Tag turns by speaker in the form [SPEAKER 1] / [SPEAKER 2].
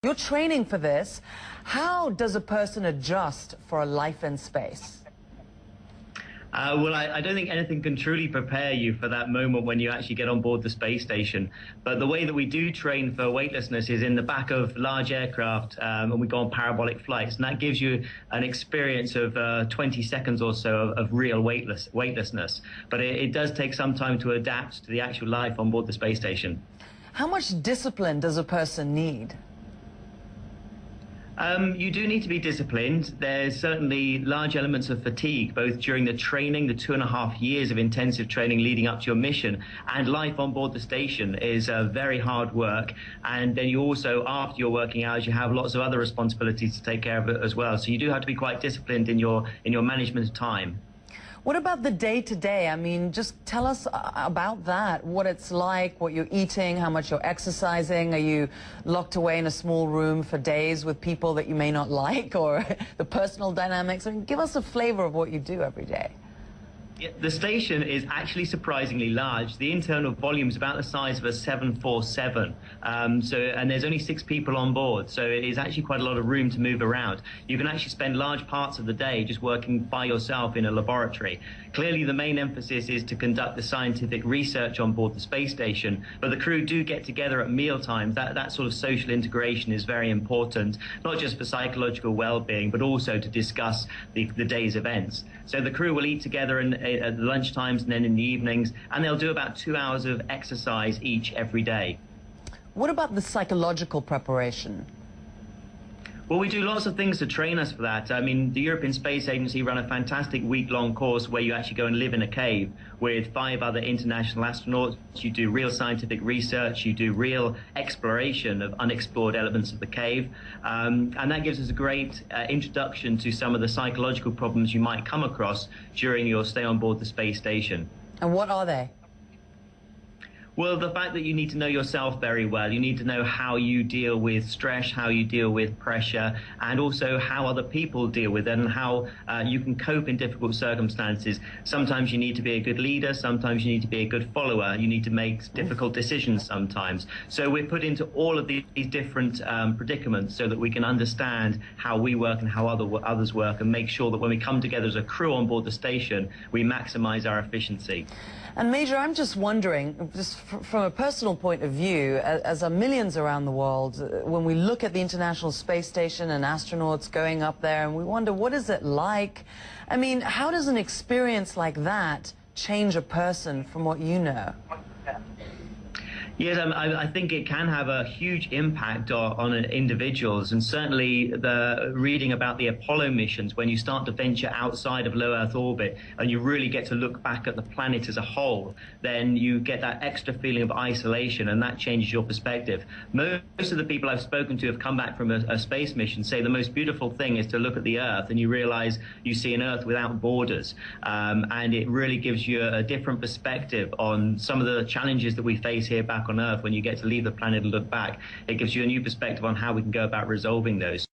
[SPEAKER 1] You're training for this. How does a person adjust for a life in space?
[SPEAKER 2] Well, I don't think anything can truly prepare you for that moment when you actually get on board the space station. But the way that we do train for weightlessness is in the back of large aircraft, and we go on parabolic flights. And that gives you an experience of 20 seconds or so of real weightlessness. But it does take some time to adapt to the actual life on board the space station.
[SPEAKER 1] How much discipline does a person need?
[SPEAKER 2] You do need to be disciplined. There's certainly large elements of fatigue, both during the training, the 2.5 years of intensive training leading up to your mission, and life on board the station is very hard work. And then you also, after your working hours, you have lots of other responsibilities to take care of it as well. So you do have to be quite disciplined in your management of time.
[SPEAKER 1] What about the day-to-day? I mean, just tell us about that, what it's like, what you're eating, how much you're exercising. Are you locked away in a small room for days with people that you may not like, or the personal dynamics? I mean, give us a flavor of what you do every day.
[SPEAKER 2] Yeah, the station is actually surprisingly large. The internal volume is about the size of a 747, and there's only 6 people on board, so it is actually quite a lot of room to move around. You can actually spend large parts of the day just working by yourself in a laboratory. Clearly, the main emphasis is to conduct the scientific research on board the space station, but the crew do get together at meal times. That sort of social integration is very important, not just for psychological well-being, but also to discuss the day's events. So the crew will eat together at lunch times and then in the evenings, and they'll do about 2 hours of exercise each every day.
[SPEAKER 1] What about the psychological preparation?
[SPEAKER 2] Well, we do lots of things to train us for that. I mean, the European Space Agency run a fantastic week-long course where you actually go and live in a cave with 5 other international astronauts. You do real scientific research, you do real exploration of unexplored elements of the cave, and that gives us a great introduction to some of the psychological problems you might come across during your stay on board the space station.
[SPEAKER 1] And what are they?
[SPEAKER 2] Well, the fact that you need to know yourself very well. You need to know how you deal with stress, how you deal with pressure, and also how other people deal with it and how you can cope in difficult circumstances. Sometimes you need to be a good leader. Sometimes you need to be a good follower. You need to make difficult decisions sometimes. So we're put into all of these different predicaments so that we can understand how we work and how others work, and make sure that when we come together as a crew on board the station, we maximize our efficiency.
[SPEAKER 1] And Major, I'm just wondering, just from a personal point of view, as are millions around the world, when we look at the International Space Station and astronauts going up there, and we wonder, what is it like? I mean, how does an experience like that change a person from what you know?
[SPEAKER 2] Yes, I think it can have a huge impact on individuals, and certainly the reading about the Apollo missions, when you start to venture outside of low Earth orbit and you really get to look back at the planet as a whole, then you get that extra feeling of isolation, and that changes your perspective. Most of the people I've spoken to have come back from a space mission say the most beautiful thing is to look at the Earth and you realize you see an Earth without borders, and it really gives you a different perspective on some of the challenges that we face here back on Earth. When you get to leave the planet and look back, it gives you a new perspective on how we can go about resolving those.